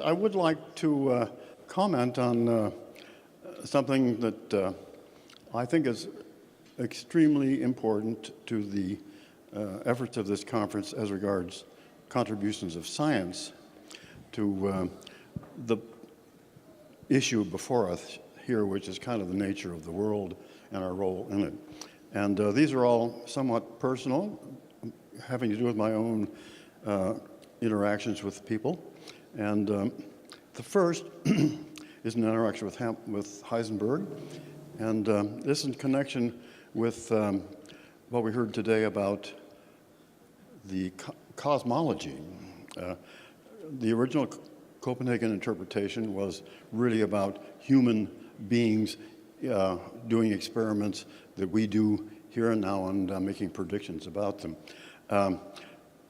I would like to comment on something that I think is extremely important to the efforts of this conference as regards contributions of science to the issue before us here, which is kind of the nature of the world and our role in it. And these are all somewhat personal, having to do with my own interactions with people. And the first is an interaction with Heisenberg. And this is in connection with what we heard today about the cosmology. The original Copenhagen interpretation was really about human beings doing experiments that we do here and now and making predictions about them.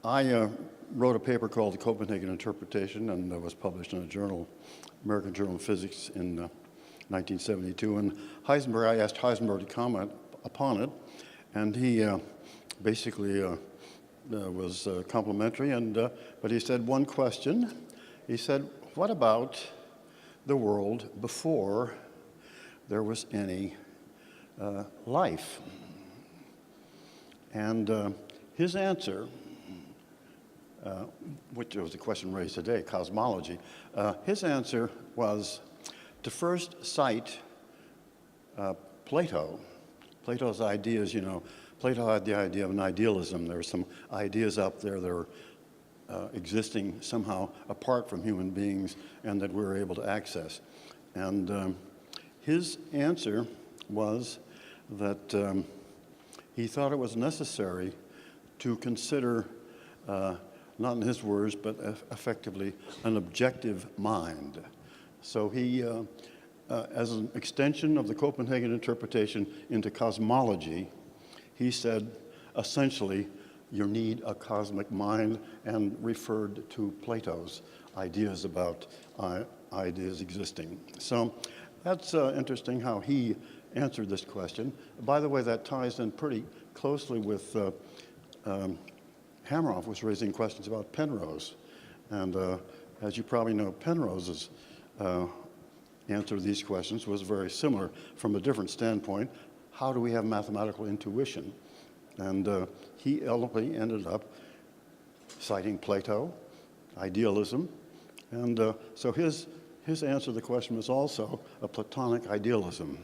I wrote a paper called The Copenhagen Interpretation, and that was published in a journal, American Journal of Physics, in 1972. And Heisenberg, I asked Heisenberg to comment upon it, and he basically was complimentary, but he said one question. He said, what about the world before there was any life? And his answer, which was the question raised today, cosmology, his answer was to first cite Plato. Plato's ideas, Plato had the idea of an idealism. There are some ideas out there that are existing somehow apart from human beings and that we're able to access. And his answer was that he thought it was necessary to consider, not in his words, but effectively an objective mind. So he, as an extension of the Copenhagen interpretation into cosmology, he said, essentially, you need a cosmic mind, and referred to Plato's ideas about ideas existing. So that's interesting how he answered this question. By the way, that ties in pretty closely with Hameroff was raising questions about Penrose. And as you probably know, Penrose's answer to these questions was very similar from a different standpoint. How do we have mathematical intuition? And he ultimately ended up citing Plato, idealism, and so his answer to the question was also a Platonic idealism.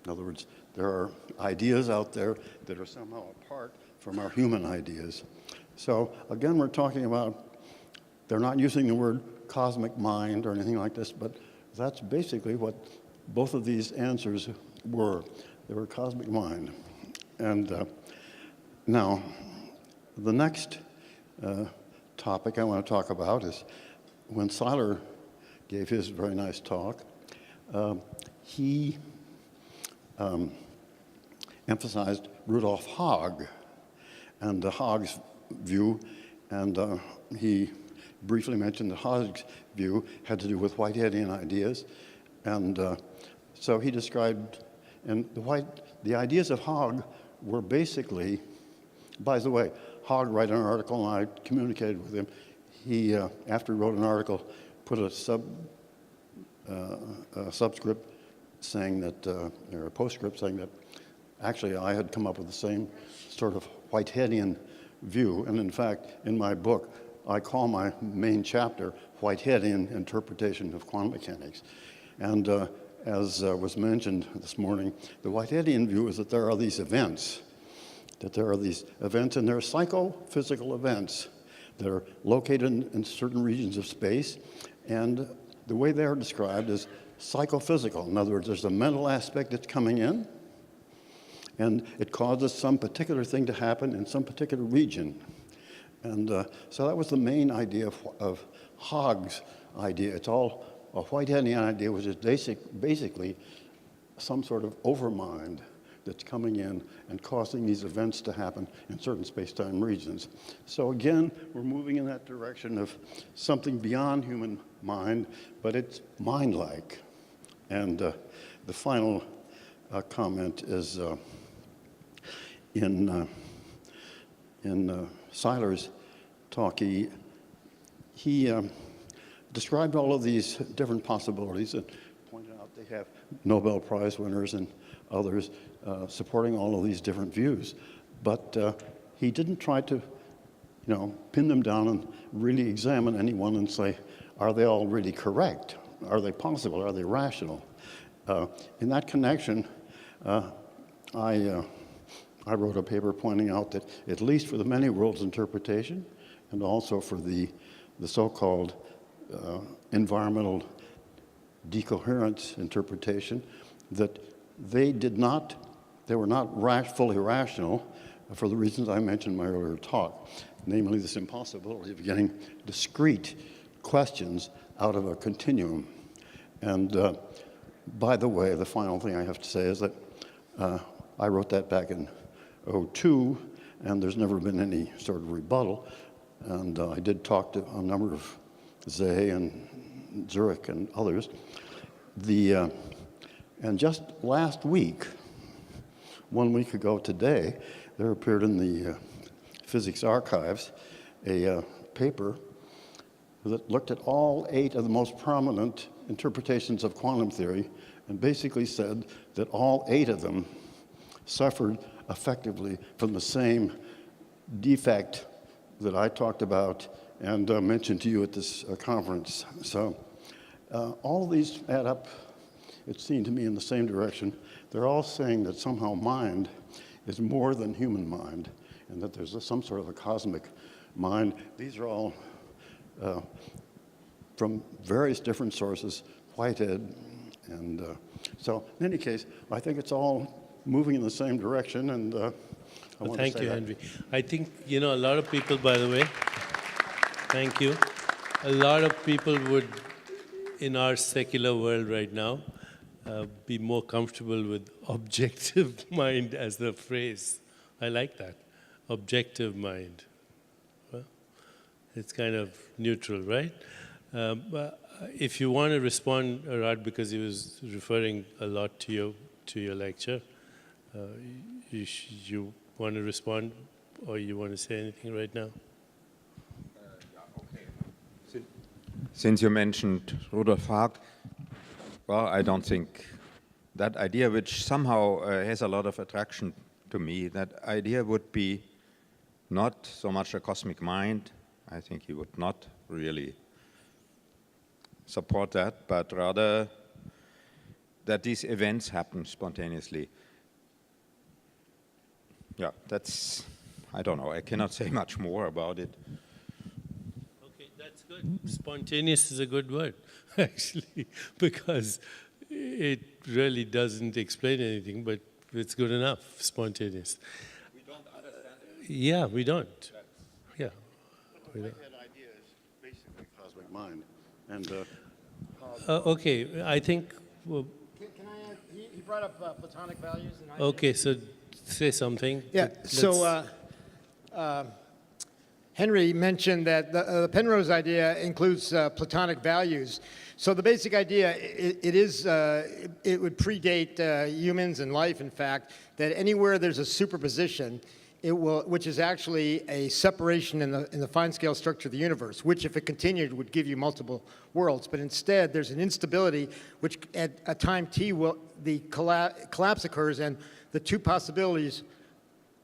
In other words, there are ideas out there that are somehow apart from our human ideas. So again, we're talking about, they're not using the word cosmic mind or anything like this, but that's basically what both of these answers were. They were cosmic mind. And now, the next topic I want to talk about is when Seiler gave his very nice talk, he emphasized Rudolph Hogg and Hogg's view, and he briefly mentioned that Hogg's view had to do with Whiteheadian ideas, and so he described, and the ideas of Hogg were basically, by the way, Hogg wrote an article, and I communicated with him. He, after he wrote an article, put a subscript saying that, or a postscript saying that actually I had come up with the same sort of Whiteheadian view. And in fact, in my book, I call my main chapter Whiteheadian Interpretation of Quantum Mechanics. And as was mentioned this morning, the Whiteheadian view is that there are these events, and they're psychophysical events that are located in certain regions of space, and the way they are described is psychophysical. In other words, there's a mental aspect that's coming in, and it causes some particular thing to happen in some particular region. And so that was the main idea of Hogg's idea. It's all a Whiteheadian idea, which is basically some sort of overmind that's coming in and causing these events to happen in certain space-time regions. So again, we're moving in that direction of something beyond human mind, but it's mind-like. And the final comment is in Seiler's talk, he described all of these different possibilities and pointed out they have Nobel Prize winners and others supporting all of these different views. But he didn't try to, pin them down and really examine anyone and say, are they all really correct? Are they possible? Are they rational? In that connection, I wrote a paper pointing out that at least for the many worlds interpretation and also for the so-called environmental decoherence interpretation, that they were not fully rational for the reasons I mentioned in my earlier talk, namely this impossibility of getting discrete questions out of a continuum. And by the way, the final thing I have to say is that I wrote that back in '02, and there's never been any sort of rebuttal. And I did talk to a number of Zay and Zurich and others. And just last week, 1 week ago today, there appeared in the Physics Archives a paper that looked at all 8 of the most prominent interpretations of quantum theory and basically said that all 8 of them suffered effectively from the same defect that I talked about and mentioned to you at this conference. So all of these add up, it seemed to me, in the same direction. They're all saying that somehow mind is more than human mind and that there's some sort of a cosmic mind. These are all from various different sources, Whitehead, and so in any case, I think it's all moving in the same direction, and I want to say thank you, that. Henry. I think, a lot of people, by the way, thank you. A lot of people would, in our secular world right now, be more comfortable with objective mind as the phrase. I like that, objective mind. Well, it's kind of neutral, right? But if you want to respond, Rod, because he was referring a lot to your lecture, you want to respond, or you want to say anything right now? Okay. Since you mentioned Rudolph, well, I don't think that idea, which somehow has a lot of attraction to me, that idea would be not so much a cosmic mind. I think he would not really support that, but rather that these events happen spontaneously. Yeah, that's, I don't know, I cannot say much more about it. Okay, that's good. Spontaneous is a good word, actually, because it really doesn't explain anything, but it's good enough, spontaneous. We don't understand it. Yeah, we don't. Yeah. The Whitehead idea is basically cosmic mind. And Okay, I think, well, Can I add, he brought up Platonic values. And okay, so say something. Yeah, so Henry mentioned that the Penrose idea includes Platonic values. So the basic idea, it would predate humans and life, in fact, that anywhere there's a superposition, which is actually a separation in the fine scale structure of the universe, which if it continued would give you multiple worlds. But instead, there's an instability, which at a time t, the collapse occurs, and the two possibilities,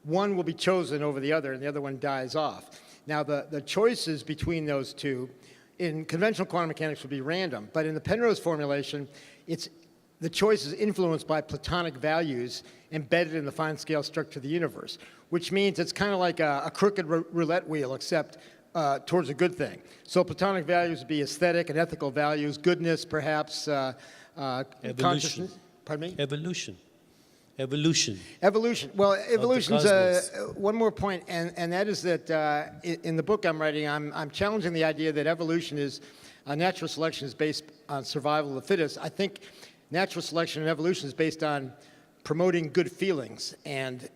one will be chosen over the other, and the other one dies off. Now, the choices between those two in conventional quantum mechanics would be random, but in the Penrose formulation, the choice is influenced by Platonic values embedded in the fine scale structure of the universe, which means it's kind of like a crooked roulette wheel, except towards a good thing. So Platonic values would be aesthetic and ethical values, goodness, perhaps, consciousness. Pardon me? Evolution. Well, evolution's one more point, and that is that in the book I'm writing, I'm challenging the idea that evolution is, natural selection is based on survival of the fittest. I think natural selection and evolution is based on promoting good feelings and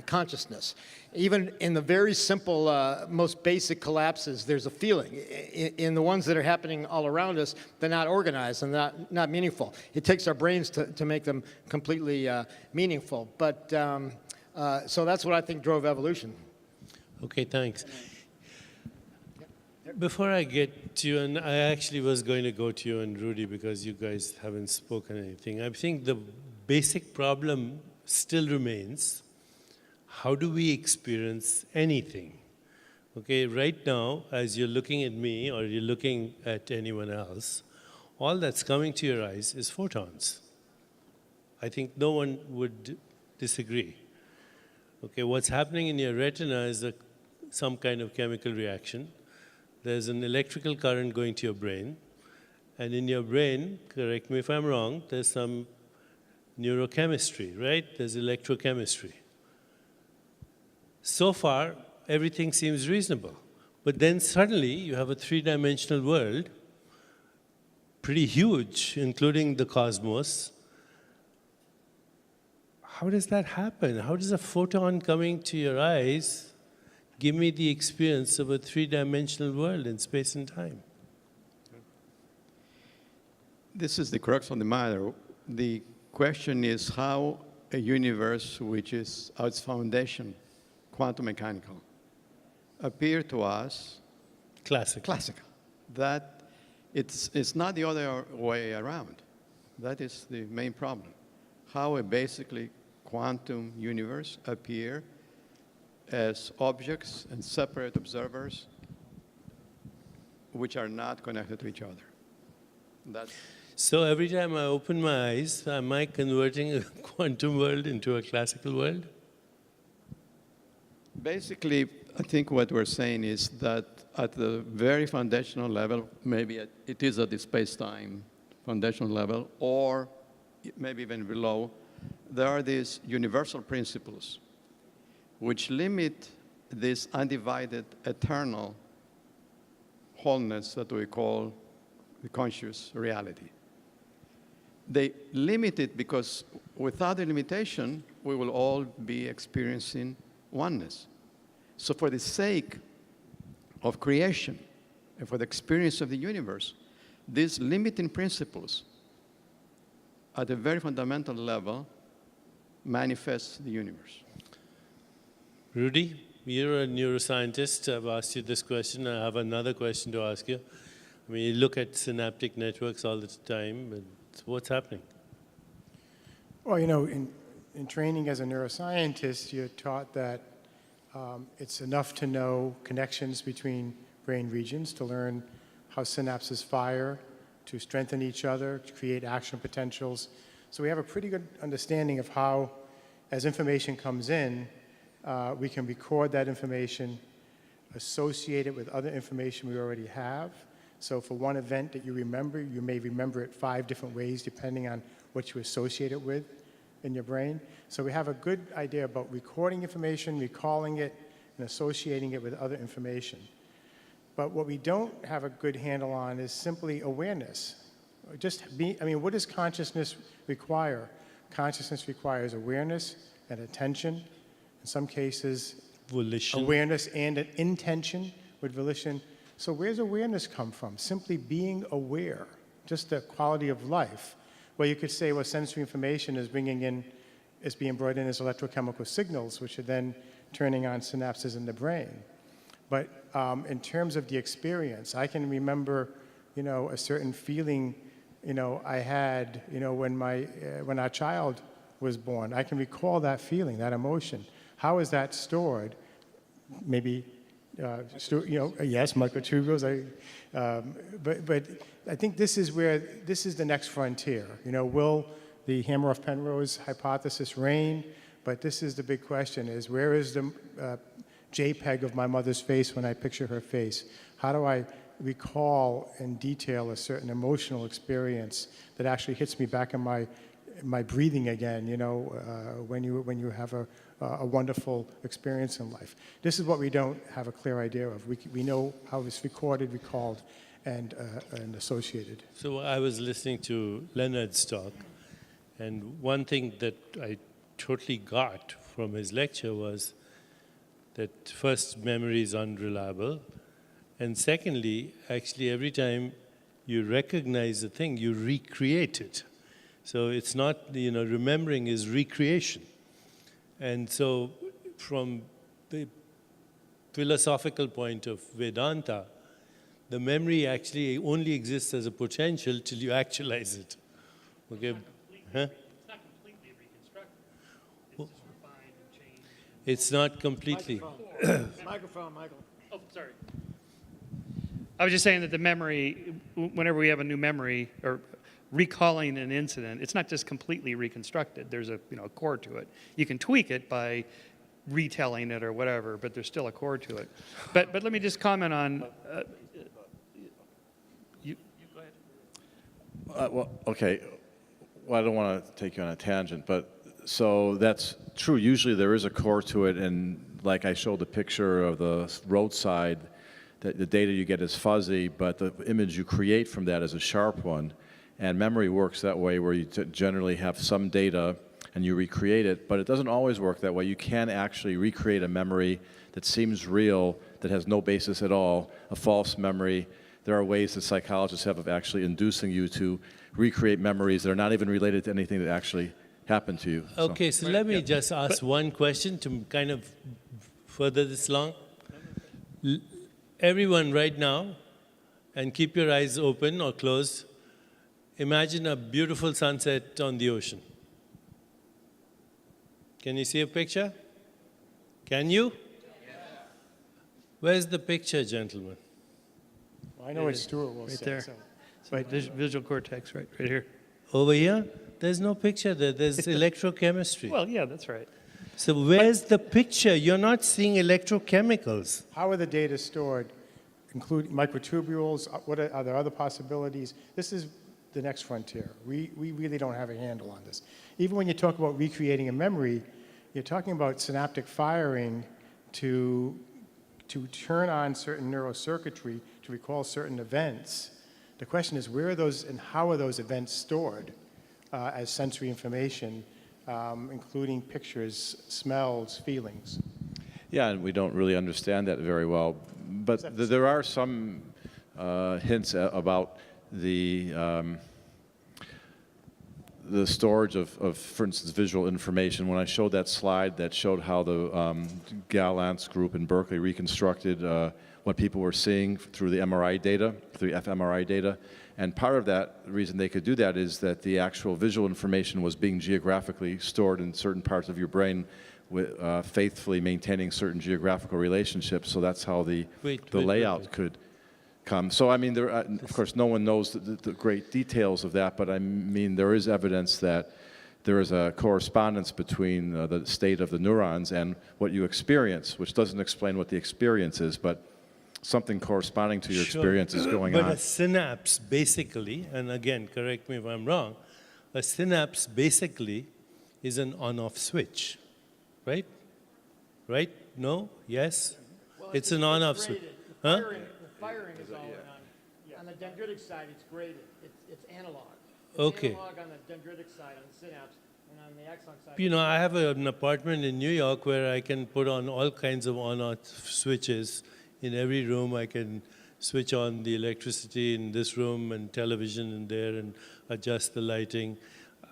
consciousness. Even in the very simple, most basic collapses, there's a feeling. In the ones that are happening all around us, they're not organized and not meaningful. It takes our brains to make them completely meaningful. But so that's what I think drove evolution. Okay, thanks. Before I get to you, and I actually was going to go to you and Rudy because you guys haven't spoken anything. I think the basic problem still remains, how do we experience anything? Okay, right now, as you're looking at me or you're looking at anyone else, all that's coming to your eyes is photons. I think no one would disagree. Okay, what's happening in your retina is some kind of chemical reaction. There's an electrical current going to your brain, and in your brain, correct me if I'm wrong, there's some neurochemistry, right? There's electrochemistry. So far, everything seems reasonable. But then suddenly, you have a three-dimensional world, pretty huge, including the cosmos. How does that happen? How does a photon coming to your eyes give me the experience of a three-dimensional world in space and time? This is the crux of the matter. The question is how a universe which is at its foundation, quantum mechanical, appear to us Classical. that it's not the other way around. That is the main problem. How a basically quantum universe appear as objects and separate observers which are not connected to each other. That's So every time I open my eyes, am I converting a quantum world into a classical world? basically, I think what we're saying is that at the very foundational level, maybe it is at the space-time foundational level, or maybe even below, there are these universal principles which limit this undivided, eternal wholeness that we call the conscious reality. They limit it because without the limitation, we will all be experiencing oneness. So for the sake of creation and for the experience of the universe, these limiting principles at a very fundamental level manifest the universe. Rudy, you're a neuroscientist. I've asked you this question. I have another question to ask you. I mean, you look at synaptic networks all the time, but what's happening? Well, you know, in training as a neuroscientist, you're taught that it's enough to know connections between brain regions to learn how synapses fire, to strengthen each other, to create action potentials. So we have a pretty good understanding of how, as information comes in, we can record that information, associate it with other information we already have. So for one event that you remember, you may remember it 5 different ways depending on what you associate it with in your brain. So we have a good idea about recording information, recalling it, and associating it with other information. But what we don't have a good handle on is simply awareness. What does consciousness require? Consciousness requires awareness and attention. In some cases, Volition. awareness and an intention with volition. So where's awareness come from? Simply being aware, just the quality of life. Well, you could say, well, sensory information is being brought in as electrochemical signals, which are then turning on synapses in the brain. But in terms of the experience, I can remember, a certain feeling, I had, when our child was born. I can recall that feeling, that emotion. How is that stored? Maybe, yes, microtubules. But I think this is the next frontier. Will the Hameroff-Penrose hypothesis reign? But this is the big question: is where is the JPEG of my mother's face when I picture her face? How do I recall in detail a certain emotional experience that actually hits me back in my breathing again? When you have a wonderful experience in life. This is what we don't have a clear idea of. We know how it's recorded, recalled, and associated. So I was listening to Leonard's talk, and one thing that I totally got from his lecture was that first, memory is unreliable, and secondly, actually every time you recognize a thing, you recreate it. So it's not, remembering is recreation. And so from the philosophical point of Vedanta, The memory actually only exists as a potential till you actualize it. Okay? Huh? It's not completely reconstructed. It's just refined and changed. It's not completely. Microphone, Michael. Oh, sorry. I was just saying that the memory, whenever we have a new memory or recalling an incident, it's not just completely reconstructed. There's a core to it. You can tweak it by retelling it or whatever, but there's still a core to it. But let me just comment on. You go ahead. Well, okay. Well, I don't want to take you on a tangent, but so that's true. Usually there is a core to it, and like I showed the picture of the roadside, that the data you get is fuzzy, but the image you create from that is a sharp one. And memory works that way, where you generally have some data and you recreate it, but it doesn't always work that way. You can actually recreate a memory that seems real, that has no basis at all, a false memory. There are ways that psychologists have of actually inducing you to recreate memories that are not even related to anything that actually happened to you. Okay, so let me just ask one question to kind of further this along. Everyone right now, and keep your eyes open or closed, imagine a beautiful sunset on the ocean. Can you see a picture? Can you? Where's the picture, gentlemen? Well, I know what Stuart will Right say. there. So. Right, there's visual cortex right here. Over here? There's no picture there. There's electrochemistry. Well, yeah, that's right. So where's the picture? You're not seeing electrochemicals. How are the data stored, including microtubules? What are there other possibilities? This is the next frontier. We really don't have a handle on this. Even when you talk about recreating a memory, you're talking about synaptic firing to turn on certain neurocircuitry to recall certain events. The question is, where are those and how are those events stored as sensory information, including pictures, smells, feelings? Yeah, and we don't really understand that very well. But there are some hints about the storage of, for instance, visual information. When I showed that slide that showed how the Gallant's group in Berkeley reconstructed what people were seeing through the MRI data, through fMRI data, and part of that, the reason they could do that is that the actual visual information was being geographically stored in certain parts of your brain, with, faithfully maintaining certain geographical relationships. So that's how the layout could come. So I mean, there, of course, no one knows the great details of that, but I mean, there is evidence that there is a correspondence between the state of the neurons and what you experience, which doesn't explain what the experience is, but something corresponding to your experience is going on. But a synapse, basically, and again, correct me if I'm wrong, a synapse basically is an on-off switch, right? Right? No? Yes? Well, it's an on-off switch. Huh? The firing is all on the dendritic side, it's graded. It's analog. It's Okay. analog on the dendritic side, on the synapse, and on the axon side. You know, I have an apartment in New York where I can put on all kinds of on-off switches. In every room, I can switch on the electricity in this room and television in there and adjust the lighting.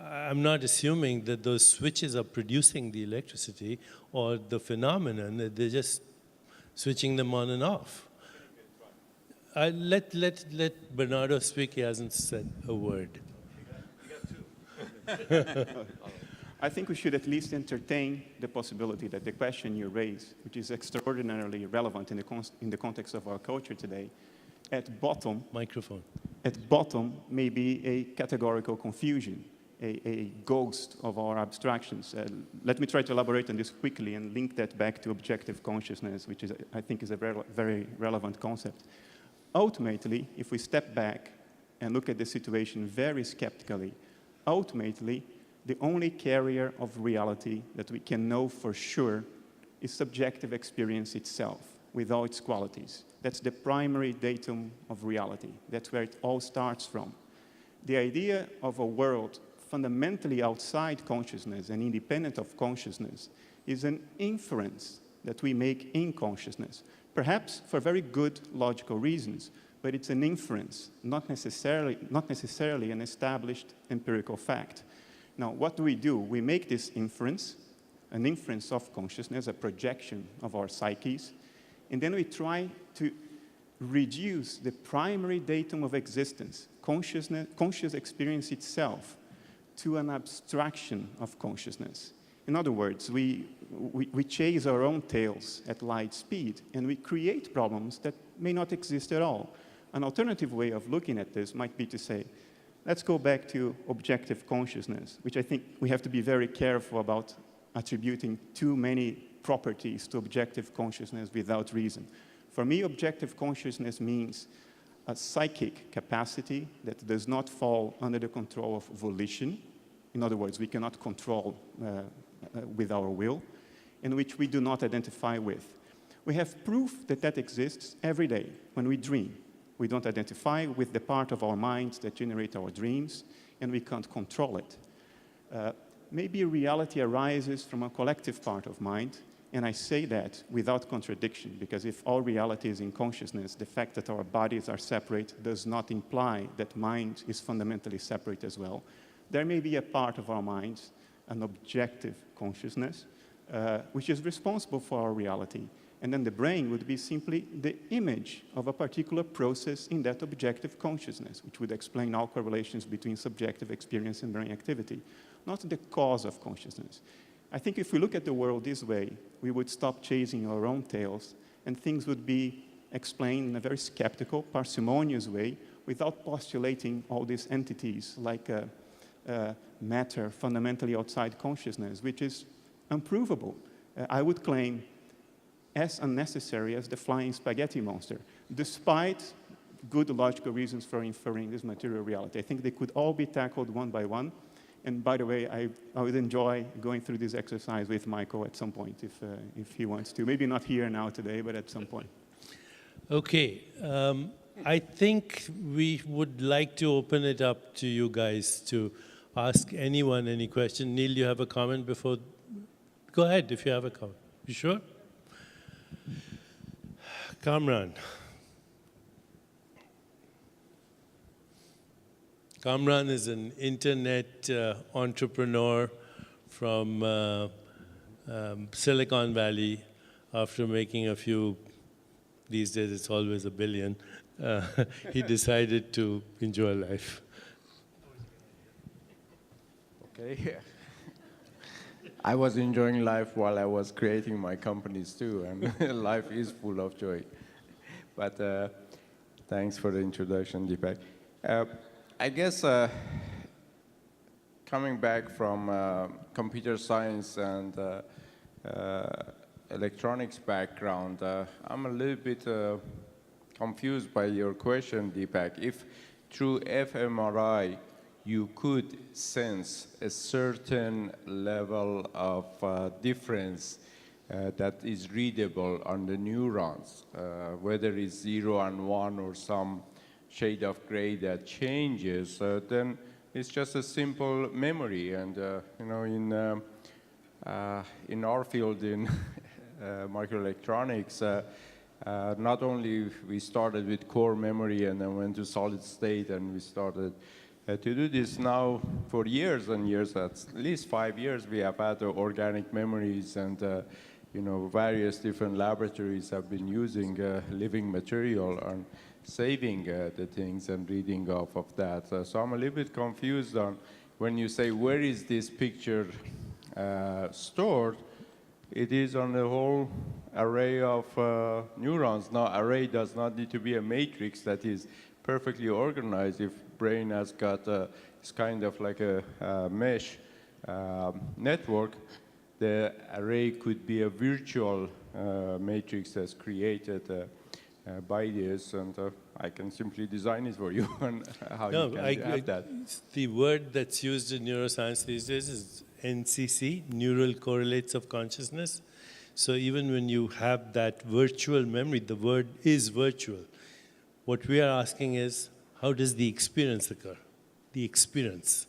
I'm not assuming that those switches are producing the electricity or the phenomenon. They're just switching them on and off. Let Bernardo speak. He hasn't said a word. I think we should at least entertain the possibility that the question you raise, which is extraordinarily relevant in the context of our culture today, at bottom may be a categorical confusion, a ghost of our abstractions. Let me try to elaborate on this quickly and link that back to objective consciousness, which I think is a very relevant concept. Ultimately, if we step back and look at the situation very skeptically, ultimately, the only carrier of reality that we can know for sure is subjective experience itself, with all its qualities. That's the primary datum of reality. That's where it all starts from. The idea of a world fundamentally outside consciousness and independent of consciousness is an inference that we make in consciousness, perhaps for very good logical reasons, but it's an inference, not necessarily an established empirical fact. Now, what do? We make this inference, an inference of consciousness, a projection of our psyches, and then we try to reduce the primary datum of existence, conscious experience itself, to an abstraction of consciousness. In other words, we chase our own tails at light speed, and we create problems that may not exist at all. An alternative way of looking at this might be to say, let's go back to objective consciousness, which I think we have to be very careful about attributing too many properties to objective consciousness without reason. For me, objective consciousness means a psychic capacity that does not fall under the control of volition. In other words, we cannot control with our will, and which we do not identify with. We have proof that that exists every day when we dream. We don't identify with the part of our minds that generate our dreams, and we can't control it. Maybe reality arises from a collective part of mind, and I say that without contradiction, because if all reality is in consciousness, the fact that our bodies are separate does not imply that mind is fundamentally separate as well. There may be a part of our minds, an objective consciousness, which is responsible for our reality. And then the brain would be simply the image of a particular process in that objective consciousness, which would explain all correlations between subjective experience and brain activity, not the cause of consciousness. I think if we look at the world this way, we would stop chasing our own tails, and things would be explained in a very skeptical, parsimonious way, without postulating all these entities like matter fundamentally outside consciousness, which is unprovable. I would claim as unnecessary as the flying spaghetti monster, despite good logical reasons for inferring this material reality. I think they could all be tackled one by one. And by the way, I would enjoy going through this exercise with Michael at some point, if he wants to. Maybe not here now today, but at some point. Okay. I think we would like to open it up to you guys to ask anyone any question. Neil, you have a comment before? Go ahead if you have a comment. You sure? Kamran. Kamran is an internet entrepreneur from Silicon Valley. After making a few, these days it's always a billion, he decided to enjoy life. Okay. I was enjoying life while I was creating my companies too, and life is full of joy. But thanks for the introduction, Deepak. I guess coming back from computer science and electronics background, I'm a little bit confused by your question, Deepak. If through fMRI you could sense a certain level of difference that is readable on the neurons, whether it's 0 and 1 or some shade of gray that changes, then it's just a simple memory. And you know, in our field, in microelectronics, not only we started with core memory and then went to solid state, and we started to do this now for years and years, at least 5 years, we have had organic memories, and you know, various different laboratories have been using living material and saving the things and reading off of that. So I'm a little bit confused on when you say, where is this picture stored? It is on the whole array of neurons. Now, array does not need to be a matrix that is perfectly organized. If brain has got it's kind of like a mesh network, the array could be a virtual matrix that's created by this, and I can simply design it for you on how you can have that. The word that's used in neuroscience these days is NCC, neural correlates of consciousness. So even when you have that virtual memory, the word is virtual. What we are asking is, how does the experience occur? The experience.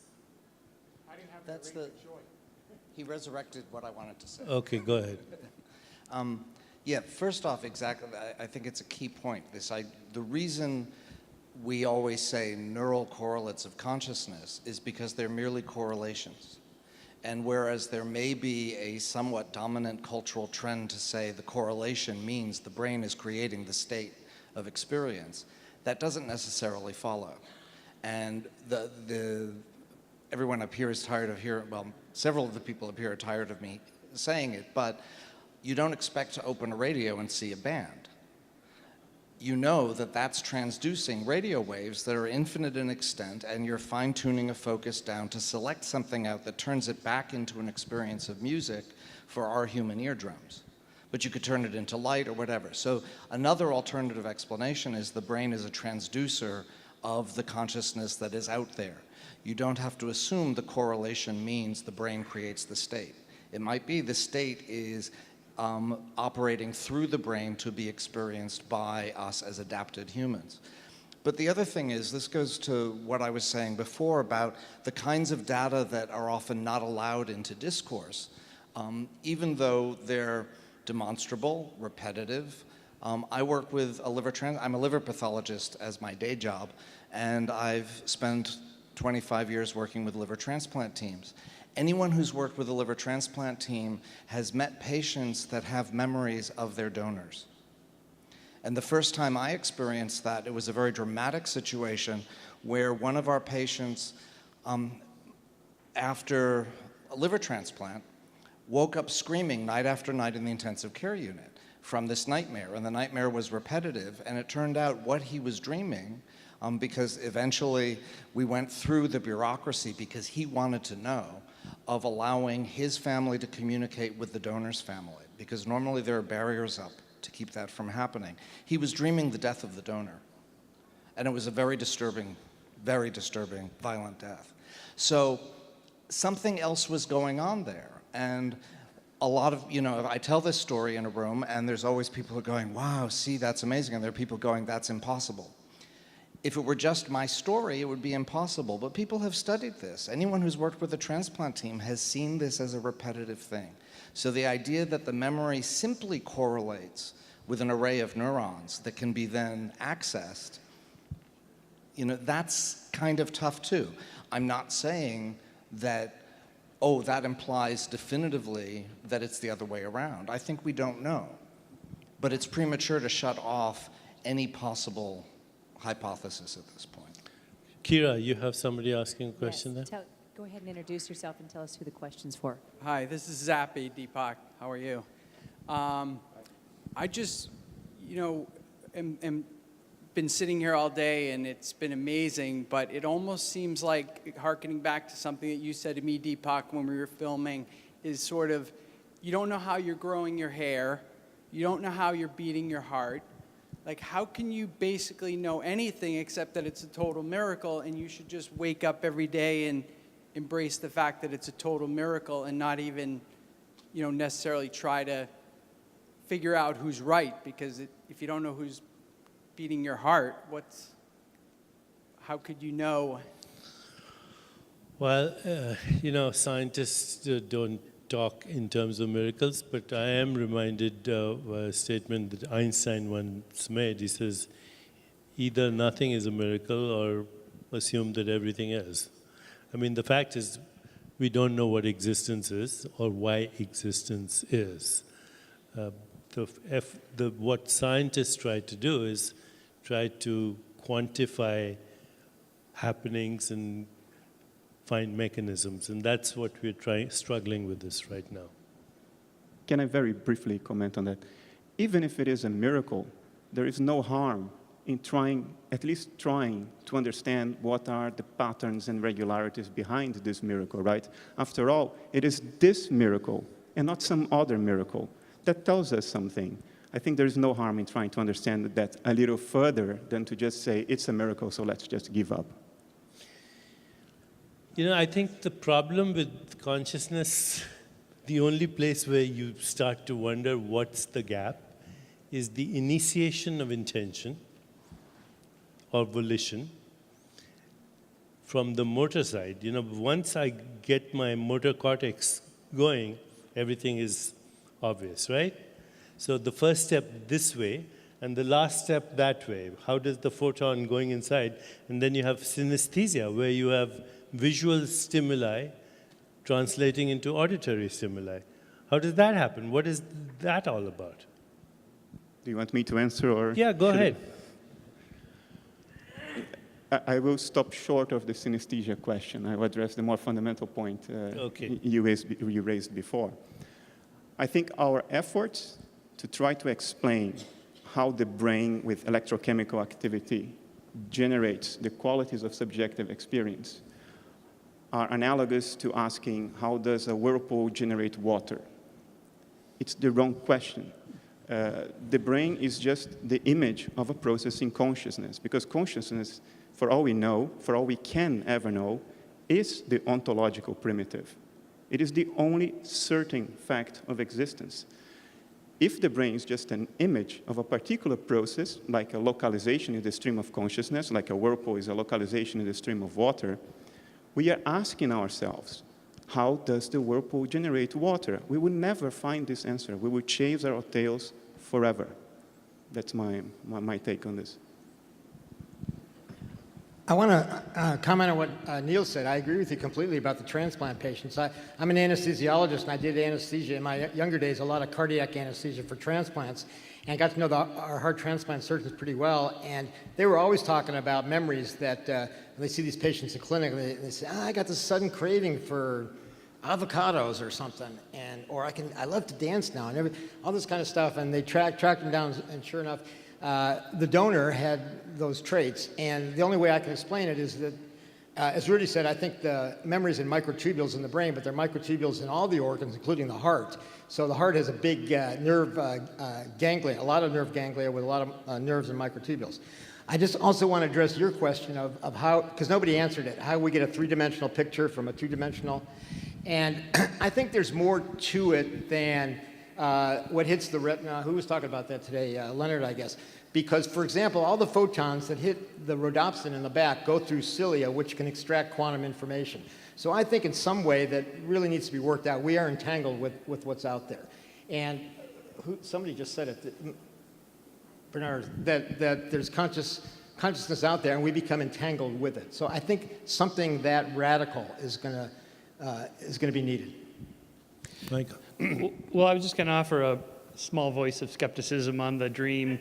That's the. He resurrected what I wanted to say. Okay, go ahead. Yeah, first off, exactly, I think it's a key point. The reason we always say neural correlates of consciousness is because they're merely correlations. And whereas there may be a somewhat dominant cultural trend to say the correlation means the brain is creating the state of experience, that doesn't necessarily follow. And everyone up here is tired of hearing, well, several of the people up here are tired of me saying it, but you don't expect to open a radio and see a band. You know that that's transducing radio waves that are infinite in extent, and you're fine-tuning a focus down to select something out that turns it back into an experience of music for our human eardrums. But you could turn it into light or whatever. So another alternative explanation is the brain is a transducer of the consciousness that is out there. You don't have to assume the correlation means the brain creates the state. It might be the state is operating through the brain to be experienced by us as adapted humans. But the other thing is, this goes to what I was saying before about the kinds of data that are often not allowed into discourse, even though they're demonstrable, repetitive. I work with I'm a liver pathologist as my day job, and I've spent 25 years working with liver transplant teams. Anyone who's worked with a liver transplant team has met patients that have memories of their donors. And the first time I experienced that, it was a very dramatic situation where one of our patients, after a liver transplant, woke up screaming night after night in the intensive care unit from this nightmare. And the nightmare was repetitive, and it turned out what he was dreaming, because eventually we went through the bureaucracy because he wanted to know, of allowing his family to communicate with the donor's family, because normally there are barriers up to keep that from happening. He was dreaming the death of the donor, and it was a very disturbing, violent death. So something else was going on there, and a lot of, I tell this story in a room, and there's always people who are going, wow, see, that's amazing, and there are people going, that's impossible. If it were just my story, it would be impossible, but people have studied this. Anyone who's worked with a transplant team has seen this as a repetitive thing. So the idea that the memory simply correlates with an array of neurons that can be then accessed, that's kind of tough too. I'm not saying that, that implies definitively that it's the other way around. I think we don't know. But it's premature to shut off any possible hypothesis at this point. Kira, you have somebody asking a question Yes, there? go ahead and introduce yourself and tell us who the question's for. Hi, this is Zappy Deepak. How are you? I just, am been sitting here all day, and it's been amazing, but it almost seems like, hearkening back to something that you said to me, Deepak, when we were filming, is sort of, you don't know how you're growing your hair, you don't know how you're beating your heart. Like, how can you basically know anything except that it's a total miracle, and you should just wake up every day and embrace the fact that it's a total miracle and not even, necessarily try to figure out who's right, because if you don't know who's beating your heart, how could you know? Well, scientists don't talk in terms of miracles, but I am reminded of a statement that Einstein once made. He says, either nothing is a miracle or assume that everything is. I mean, the fact is, we don't know what existence is or why existence is. What scientists try to do is try to quantify happenings and find mechanisms, and that's what we're struggling with this right now. Can I very briefly comment on that? Even if it is a miracle, there is no harm in at least trying to understand what are the patterns and regularities behind this miracle, right? After all, it is this miracle and not some other miracle that tells us something. I think there is no harm in trying to understand that a little further than to just say, it's a miracle, so let's just give up. I think the problem with consciousness, the only place where you start to wonder what's the gap, is the initiation of intention or volition from the motor side. Once I get my motor cortex going, everything is obvious, right? So the first step this way, and the last step that way. How does the photon going inside? And then you have synesthesia, where you have visual stimuli translating into auditory stimuli. How does that happen? What is that all about? Do you want me to answer, or? Yeah, go ahead. I will stop short of the synesthesia question. I will address the more fundamental point Okay. you raised before. I think our efforts to try to explain how the brain with electrochemical activity generates the qualities of subjective experience are analogous to asking how does a whirlpool generate water. It's the wrong question. The brain is just the image of a process in consciousness, because consciousness, for all we know, for all we can ever know, is the ontological primitive. It is the only certain fact of existence. If the brain is just an image of a particular process, like a localization in the stream of consciousness, like a whirlpool is a localization in the stream of water, we are asking ourselves, how does the whirlpool generate water? We will never find this answer. We will chase our tails forever. That's my take on this. I want to comment on what Neil said. I agree with you completely about the transplant patients. I'm an anesthesiologist, and I did anesthesia in my younger days, a lot of cardiac anesthesia for transplants, and got to know our heart transplant surgeons pretty well. And they were always talking about memories that when they see these patients in clinic, they say, I got this sudden craving for avocados or something, or I love to dance now, and all this kind of stuff. And they tracked them down, and sure enough, the donor had those traits, and the only way I can explain it is that, as Rudy said, I think the memories in microtubules in the brain, but they're microtubules in all the organs, including the heart. So the heart has a big nerve ganglia, a lot of nerve ganglia with a lot of nerves and microtubules. I just also want to address your question of how, because nobody answered it, how we get a three-dimensional picture from a two-dimensional. And I think there's more to it than what hits the retina. Who was talking about that today? Leonard, I guess. Because, for example, all the photons that hit the rhodopsin in the back go through cilia, which can extract quantum information. So I think in some way that really needs to be worked out. We are entangled with what's out there. And somebody just said it, Bernardo, that there's consciousness out there, and we become entangled with it. So I think something that radical is going to be needed. Michael. Well, I was just going to offer a small voice of skepticism on the dream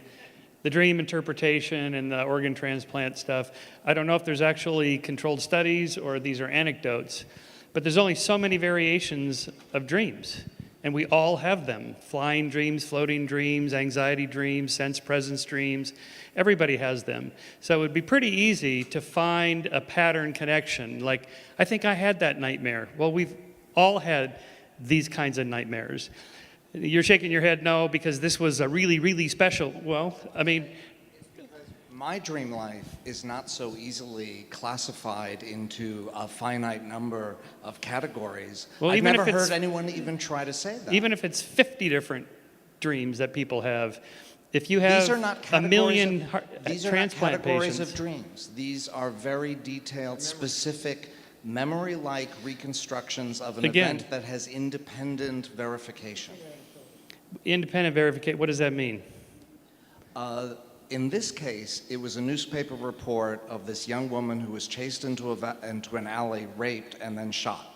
interpretation and the organ transplant stuff. I don't know if there's actually controlled studies or these are anecdotes, but there's only so many variations of dreams, and we all have them. Flying dreams, floating dreams, anxiety dreams, sense presence dreams. Everybody has them. So it would be pretty easy to find a pattern connection. Like, I think I had that nightmare. Well, we've all had these kinds of nightmares. You're shaking your head no, because this was a really, really special. Well, I mean, my dream life is not so easily classified into a finite number of categories. Well, I've even never if it's- heard anyone even try to say that. even if it's 50 different dreams that people have, if you have These are not a million these are not transplant categories patients, of dreams. These are very detailed, specific, memory-like reconstructions of an Again. event that has independent verification. independent verification, what does that mean? In this case, it was a newspaper report of this young woman who was chased into an alley, raped, and then shot.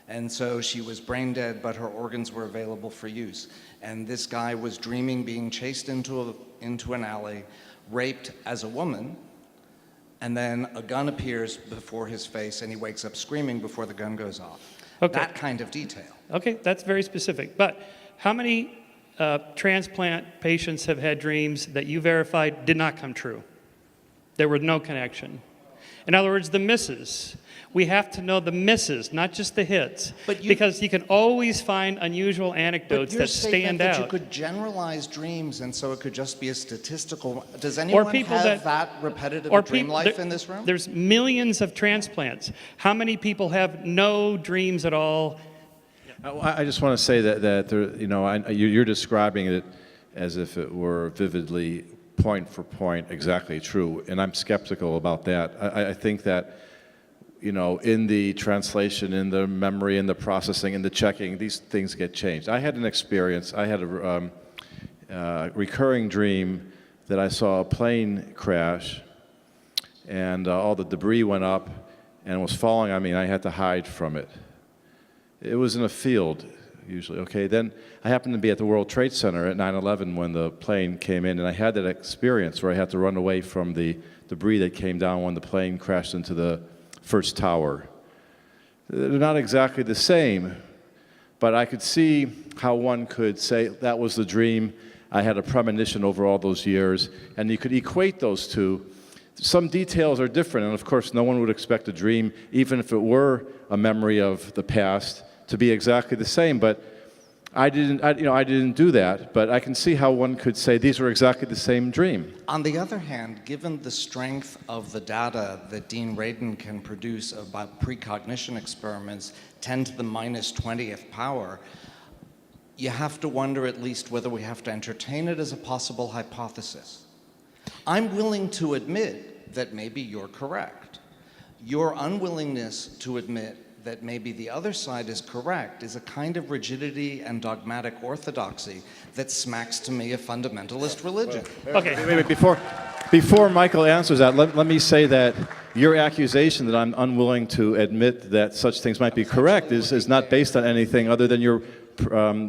And so she was brain dead, but her organs were available for use. And this guy was dreaming being chased into an alley, raped as a woman, and then a gun appears before his face, and he wakes up screaming before the gun goes off. Okay. That kind of detail. Okay, that's very specific. But how many transplant patients have had dreams that you verified did not come true? There was no connection. In other words, the misses. We have to know the misses, not just the hits. Because you can always find unusual anecdotes that stand that out. you could generalize dreams, and so it could just be a statistical. Does anyone have that repetitive dream life in this room? There's millions of transplants. How many people have no dreams at all? I just want to say that there, you're describing it as if it were vividly, point for point, exactly true, and I'm skeptical about that. I think that, in the translation, in the memory, in the processing, in the checking, these things get changed. I had an experience. I had a recurring dream that I saw a plane crash, and all the debris went up and was falling on me, and I had to hide from it. It was in a field, usually. Okay, then I happened to be at the World Trade Center at 9/11 when the plane came in, and I had that experience where I had to run away from the debris that came down when the plane crashed into the first tower. They're not exactly the same, but I could see how one could say that was the dream. I had a premonition over all those years, and you could equate those two. Some details are different, and of course, no one would expect a dream, even if it were a memory of the past, to be exactly the same. But I didn't do that. But I can see how one could say these were exactly the same dream. On the other hand, given the strength of the data that Dean Radin can produce about precognition experiments, 10 to the minus 20th power, you have to wonder at least whether we have to entertain it as a possible hypothesis. I'm willing to admit that maybe you're correct. Your unwillingness to admit that maybe the other side is correct is a kind of rigidity and dogmatic orthodoxy that smacks to me of fundamentalist religion. Okay. Wait, before Michael answers that, let me say that your accusation that I'm unwilling to admit that such things might be correct is not based on anything other than your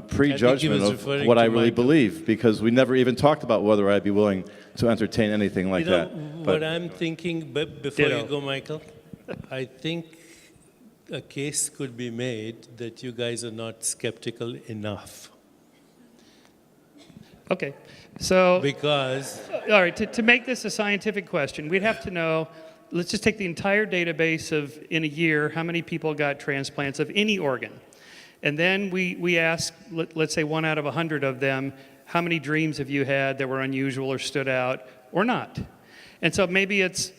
prejudgment of what I really believe, because we never even talked about whether I'd be willing to entertain anything like that. What I'm thinking, before you go, Michael, I think a case could be made that you guys are not skeptical enough. Okay, so... Because... All right, to make this a scientific question, we'd have to know, let's just take the entire database of, in a year, how many people got transplants of any organ. And then we ask, let's say 1 out of 100 of them, how many dreams have you had that were unusual or stood out or not? And so maybe it's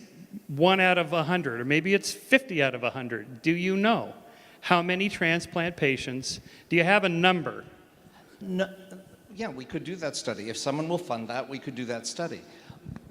1 out of 100, or maybe it's 50 out of 100. Do you know how many transplant patients? Do you have a number? No, yeah, we could do that study. If someone will fund that, we could do that study.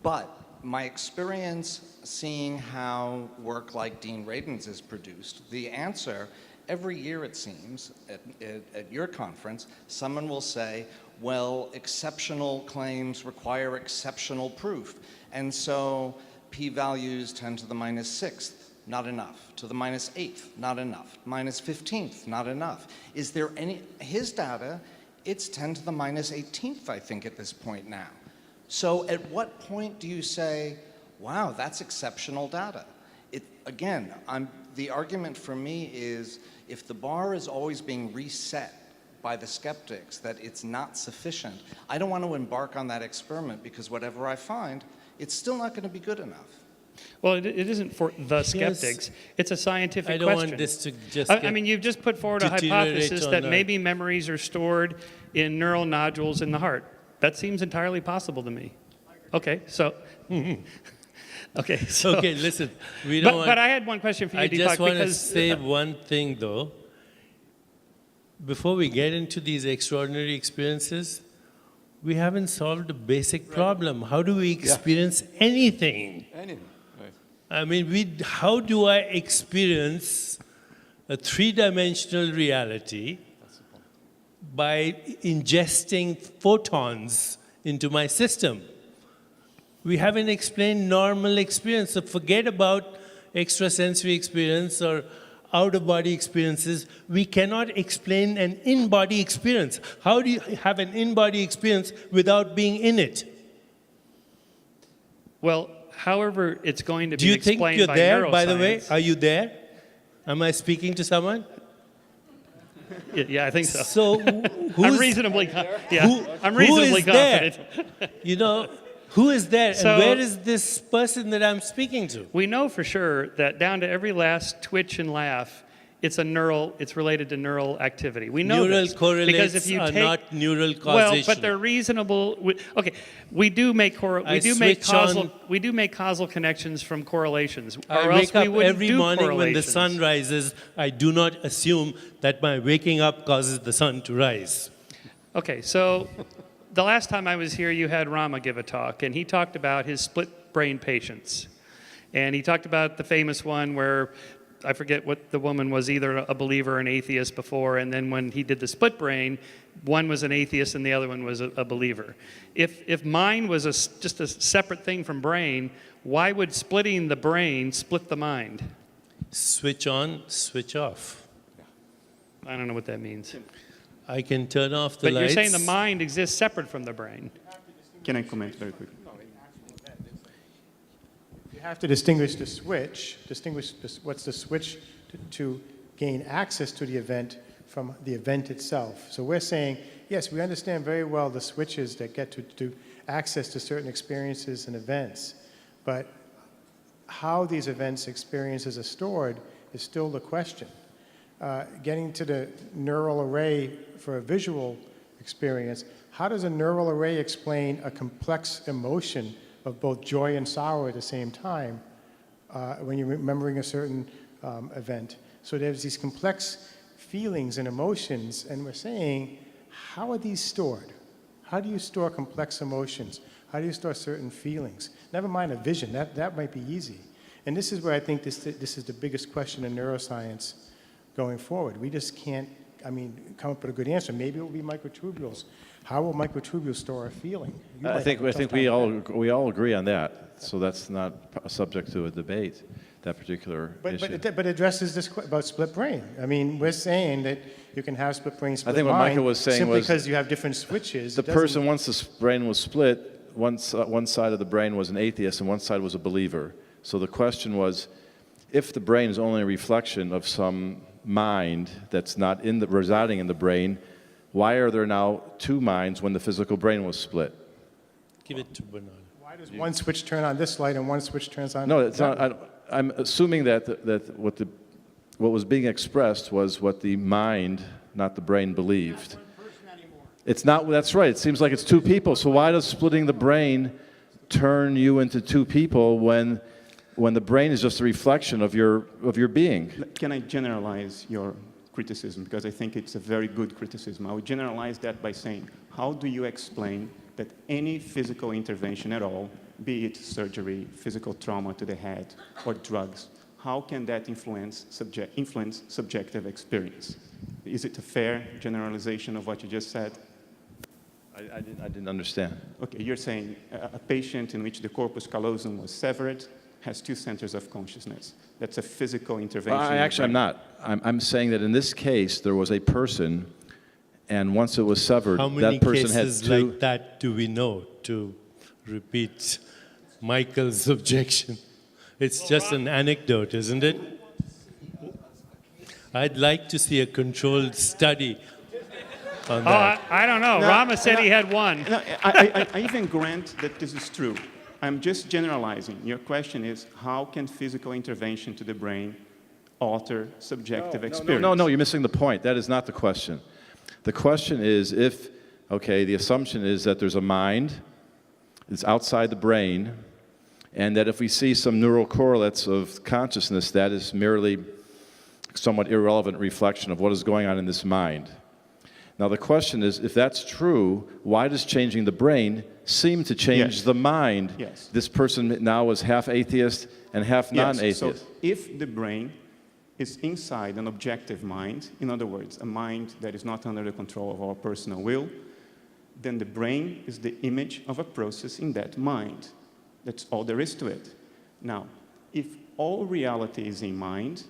But my experience seeing how work like Dean Radin's is produced, the answer, every year it seems, at your conference, someone will say, well, exceptional claims require exceptional proof. And so p-values 10 to the minus 6th, not enough. To the minus 8th, not enough. Minus 15th, not enough. Is there any, his data, it's 10 to the minus 18th, I think, at this point now. So at what point do you say, wow, that's exceptional data? Again, the argument for me is if the bar is always being reset by the skeptics that it's not sufficient, I don't want to embark on that experiment because whatever I find, it's still not going to be good enough. Well, it isn't for the skeptics. It's a scientific question. I don't want this to just I mean, you've just put forward a hypothesis that maybe memories are stored in neural nodules in the heart. That seems entirely possible to me. Okay, so... Okay, so... Okay, listen. We don't but I had one question for you, Deepak. I just want to say one thing, though. Before we get into these extraordinary experiences, we haven't solved a basic problem. How do we experience anything? Anything, right. I mean, how do I experience a three-dimensional reality by ingesting photons into my system? We haven't explained normal experience, so forget about extrasensory experience or out-of-body experiences. We cannot explain an in-body experience. How do you have an in-body experience without being in it? Well, however it's going to do be you think explained you're by there, neuroscience. by the way? Are you there? Am I speaking to someone? Yeah, I think so. So I'm reasonably confident. You know, who is there, So- and where is this person that I'm speaking to? We know for sure that down to every last twitch and laugh, it's related to neural activity. We know Neural this, correlates because if you are take, not neural causation. Well, but they're reasonable. We do make causal connections from correlations. I or else wake we up wouldn't every do morning when the correlations. sun rises. I do not assume that my waking up causes the sun to rise. Okay, so the last time I was here, you had Rama give a talk, and he talked about his split brain patients. And he talked about the famous one where, I forget what the woman was, either a believer or an atheist before, and then when he did the split brain, one was an atheist and the other one was a believer. If mind was just a separate thing from brain, why would splitting the brain split the mind? Switch on, switch off. I don't know what that means. I can turn off the But lights. you're saying the mind exists separate from the brain. Can I comment very quickly? You have to distinguish the switch, what's the switch to gain access to the event from the event itself. So we're saying, yes, we understand very well the switches that get to access to certain experiences and events, but how these events, experiences are stored is still the question. Getting to the neural array for a visual experience, how does a neural array explain a complex emotion of both joy and sorrow at the same time when you're remembering a certain event? So there's these complex feelings and emotions, and we're saying, how are these stored? How do you store complex emotions? How do you store certain feelings? Never mind a vision, that might be easy. And this is where I think this is the biggest question in neuroscience going forward. We just can't, come up with a good answer. Maybe it will be microtubules. How will microtubules store a feeling? I think we all agree on that. So that's not a subject to a debate, that particular issue. But it addresses this about split brain. We're saying that you can have split brain, split I think what mind Michael was saying simply was because you have different switches. the person, once the brain was split, one side of the brain was an atheist and one side was a believer. So the question was, if the brain is only a reflection of some mind that's not residing in the brain, why are there now two minds when the physical brain was split? Give it to Bernardo. Why does one switch turn on this light and one switch turns on? No, it's not. I'm assuming that what was being expressed was what the mind, not the brain, believed. It's not. That's right. It seems like it's two people. So why does splitting the brain turn you into two people when the brain is just a reflection of your being? Can I generalize your criticism? Because I think it's a very good criticism. I would generalize that by saying, how do you explain that any physical intervention at all, be it surgery, physical trauma to the head, or drugs, how can that influence subjective experience? Is it a fair generalization of what you just said? I didn't understand. Okay, you're saying a patient in which the corpus callosum was severed has two centers of consciousness. That's a physical intervention. I'm not. I'm saying that in this case, there was a person, and once it was severed, that person had two. How many cases like that do we know, to repeat Michael's objection? It's just an anecdote, isn't it? I'd like to see a controlled study on that. I don't know. Rama said he had one. No, I even grant that this is true. I'm just generalizing. Your question is, how can physical intervention to the brain alter subjective experience? No, you're missing the point. That is not the question. The question is the assumption is that there's a mind, it's outside the brain, and that if we see some neural correlates of consciousness, that is merely somewhat irrelevant reflection of what is going on in this mind. Now the question is, if that's true, why does changing the brain seem to change the mind? Yes. This person now is half atheist and half non-atheist. So if the brain is inside an objective mind, in other words, a mind that is not under the control of our personal will, then the brain is the image of a process in that mind. That's all there is to it. Now, if all reality is in mind,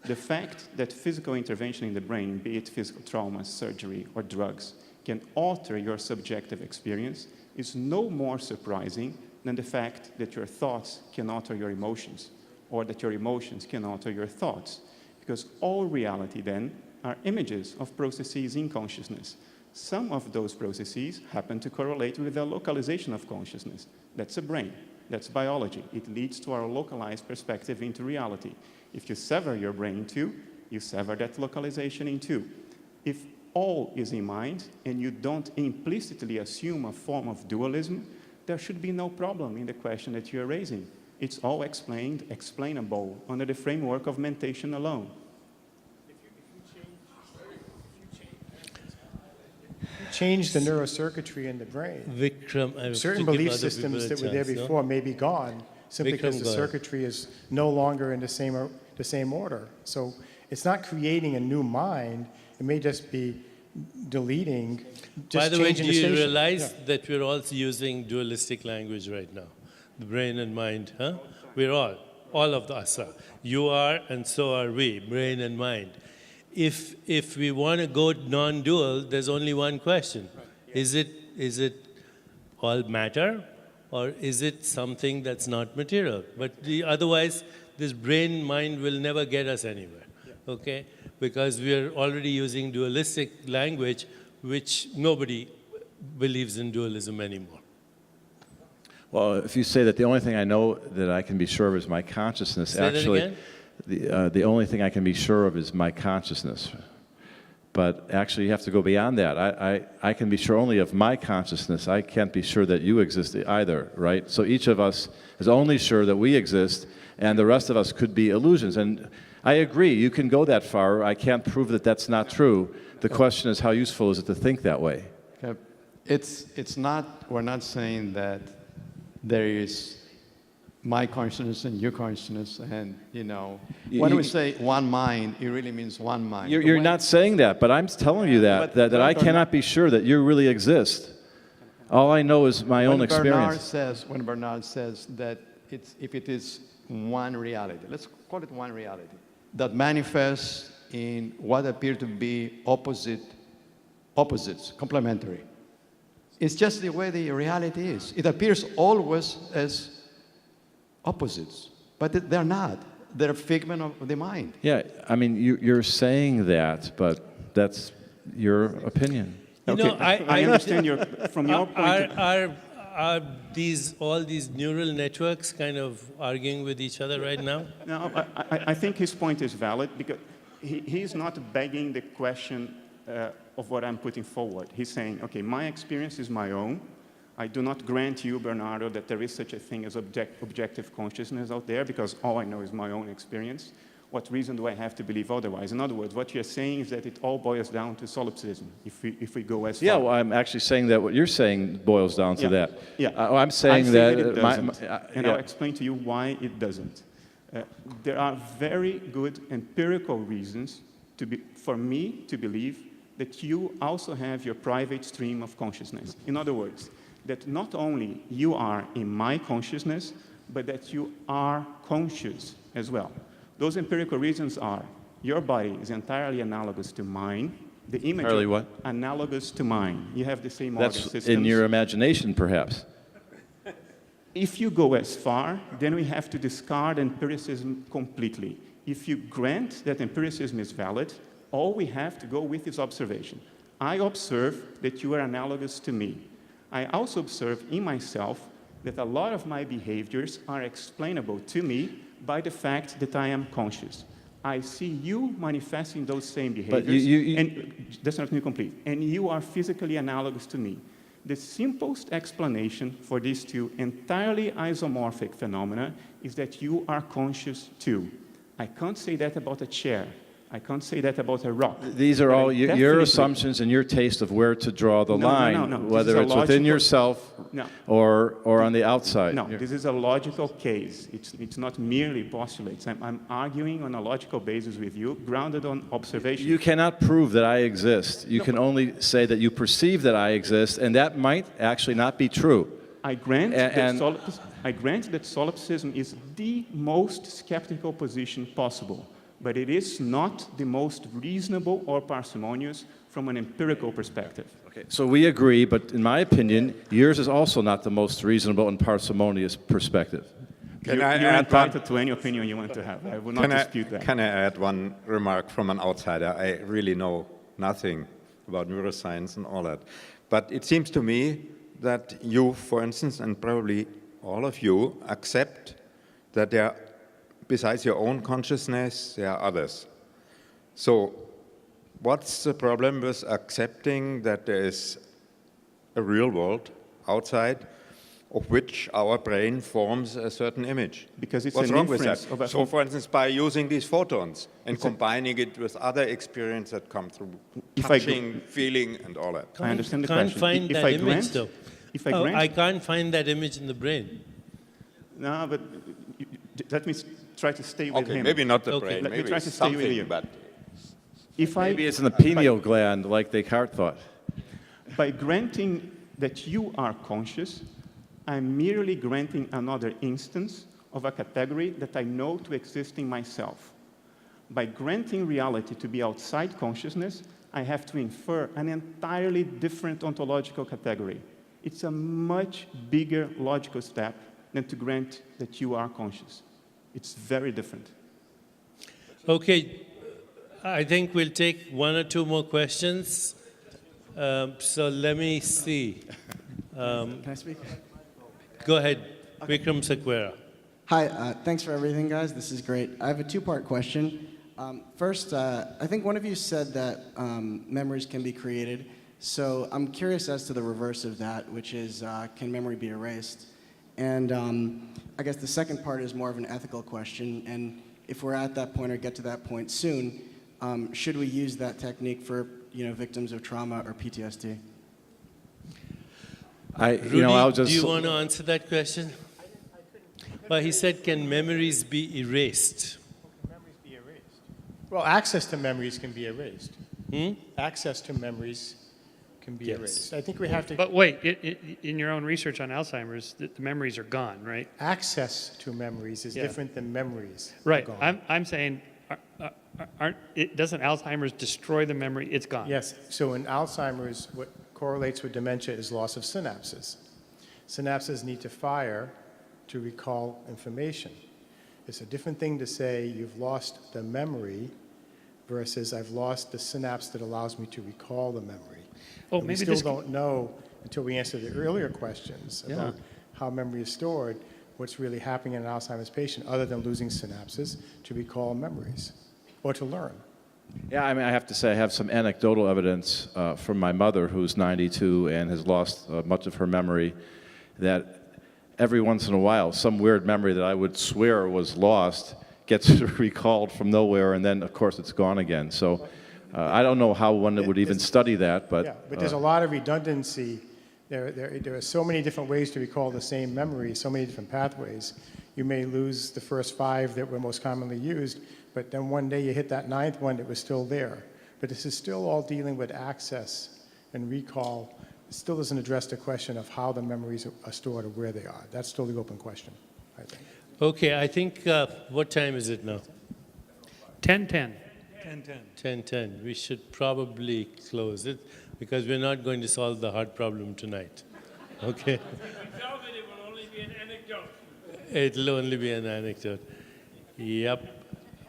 the fact that physical intervention in the brain, be it physical trauma, surgery, or drugs, can alter your subjective experience is no more surprising than the fact that your thoughts can alter your emotions, or that your emotions can alter your thoughts. Because all reality, then, are images of processes in consciousness. Some of those processes happen to correlate with the localization of consciousness. That's a brain. That's biology. It leads to our localized perspective into reality. If you sever your brain in two, you sever that localization in two. If all is in mind, and you don't implicitly assume a form of dualism, there should be no problem in the question that you're raising. It's all explainable under the framework of mentation alone. Change the neurocircuitry in the brain. Vikram, certain belief systems that were there before may be gone simply because the circuitry is no longer in the same order. So it's not creating a new mind. It may just be deleting. By the way, do you realize that we're all using dualistic language right now? The brain and mind, huh? We're all of us are. You are, and so are we, brain and mind. if we want to go non-dual, there's only one question. Is it all matter, or is it something that's not material? But otherwise, this brain mind will never get us anywhere, okay? Because we are already using dualistic language, which nobody believes in dualism anymore. Well, if you say that the only thing I know that I can be sure of is my consciousness, Say actually, that again? the only thing I can be sure of is my consciousness. But actually, you have to go beyond that. I can be sure only of my consciousness. I can't be sure that you exist either, right? So each of us is only sure that we exist, and the rest of us could be illusions. And I agree, you can go that far. I can't prove that that's not true. The question is, how useful is it to think that way? Okay. It's not, we're not saying that there is my consciousness and your consciousness, and, you know, when we say one mind, it really means one mind. You're not saying that, but I'm telling you that I cannot be sure that you really exist. All I know is my own experience. When Bernard says that if it is one reality, let's call it one reality, that manifests in what appear to be opposites, complementary. It's just the way the reality is. It appears always as opposites, but they're not. They're a figment of the mind. Yeah, I mean, you're saying that, but that's your opinion. You know, I understand from your point of view. Are all these neural networks kind of arguing with each other right now? No, I think his point is valid, because he's not begging the question of what I'm putting forward. He's saying, okay, my experience is my own. I do not grant you, Bernardo, that there is such a thing as objective consciousness out there, because all I know is my own experience. What reason do I have to believe otherwise? In other words, what you're saying is that it all boils down to solipsism, if we go as far. Yeah, well, I'm actually saying that what you're saying boils down to that. Yeah. I'm saying that it doesn't, and yeah. I'll explain to you why it doesn't. There are very good empirical reasons for me to believe that you also have your private stream of consciousness. In other words, that not only you are in my consciousness, but that you are conscious as well. Those empirical reasons are, your body is entirely analogous to mine. The image Entirely what? Analogous to mine. You have the same organ That's systems. in your imagination, perhaps. If you go as far, then we have to discard empiricism completely. If you grant that empiricism is valid, all we have to go with is observation. I observe that you are analogous to me. I also observe in myself that a lot of my behaviors are explainable to me by the fact that I am conscious. I see you manifesting those same behaviors, and that's not complete. And you are physically analogous to me. The simplest explanation for these two entirely isomorphic phenomena is that you are conscious too. I can't say that about a chair. I can't say that about a rock. These are all your assumptions and your taste of where to draw the line, whether it's within yourself or on the outside. No, this is a logical case. It's not merely postulates. I'm arguing on a logical basis with you, grounded on observation. You cannot prove that I exist. You can only say that you perceive that I exist, and that might actually not be true. I grant that solipsism is the most skeptical position possible. But it is not the most reasonable or parsimonious from an empirical perspective. Okay, so we agree, but in my opinion, yours is also not the most reasonable and parsimonious perspective. You're entitled to any opinion you want to have. I will not dispute that. Can I add one remark from an outsider? I really know nothing about neuroscience and all that. But it seems to me that you, for instance, and probably all of you, accept that there are, besides your own consciousness, there are others. So what's the problem with accepting that there is a real world outside of which our brain forms a certain image? Because it's What's an wrong with inference that? of a... So, for instance, by using these photons and combining it with other experiences that come through touching, feeling, and all that. I understand the Can't question. find that image, though. If I grant... I can't find that image in the brain. No, but let me try to stay with him. Maybe not the brain. Let maybe me try to stay with you. but maybe it's in the pineal gland, like Descartes thought. By granting that you are conscious, I'm merely granting another instance of a category that I know to exist in myself. By granting reality to be outside consciousness, I have to infer an entirely different ontological category. It's a much bigger logical step than to grant that you are conscious. It's very different. Okay, I think we'll take one or two more questions. So let me see. Can I speak? Go ahead, Vikram Sequeira. Hi, thanks for everything, guys. This is great. I have a two-part question. First, I think one of you said that memories can be created. So I'm curious as to the reverse of that, which is, can memory be erased? And I guess the second part is more of an ethical question. And if we're at that point or get to that point soon, should we use that technique for victims of trauma or PTSD? Rudy, do you want to answer that question? Well, he said, can memories be erased? Memories be erased? Well, access to memories can be erased. Access to memories can be erased. I think we have to... But wait, in your own research on Alzheimer's, the memories are gone, right? Access to memories is different than memories. Right. I'm saying, doesn't Alzheimer's destroy the memory? It's gone. Yes. So in Alzheimer's, what correlates with dementia is loss of synapses. Synapses need to fire to recall information. It's a different thing to say you've lost the memory versus I've lost the synapse that allows me to recall the memory. Oh, and we still don't know until we answer the earlier questions about how memory is stored, what's really happening in an Alzheimer's patient other than losing synapses to recall memories or to learn. Yeah, I mean, I have to say I have some anecdotal evidence from my mother, who's 92 and has lost much of her memory, that every once in a while, some weird memory that I would swear was lost gets recalled from nowhere, and then, of course, it's gone again. So I don't know how one would even study that, but... Yeah, but there's a lot of redundancy. There are so many different ways to recall the same memory, so many different pathways. You may lose the first 5 that were most commonly used, but then one day you hit that 9th one that was still there. But this is still all dealing with access and recall. It still doesn't address the question of how the memories are stored or where they are. That's still the open question, I think. Okay, I think, what time is it now? 10:10. 10:10. We should probably close it because we're not going to solve the hard problem tonight. Okay? It will only be an anecdote. It'll only be an anecdote. Yep.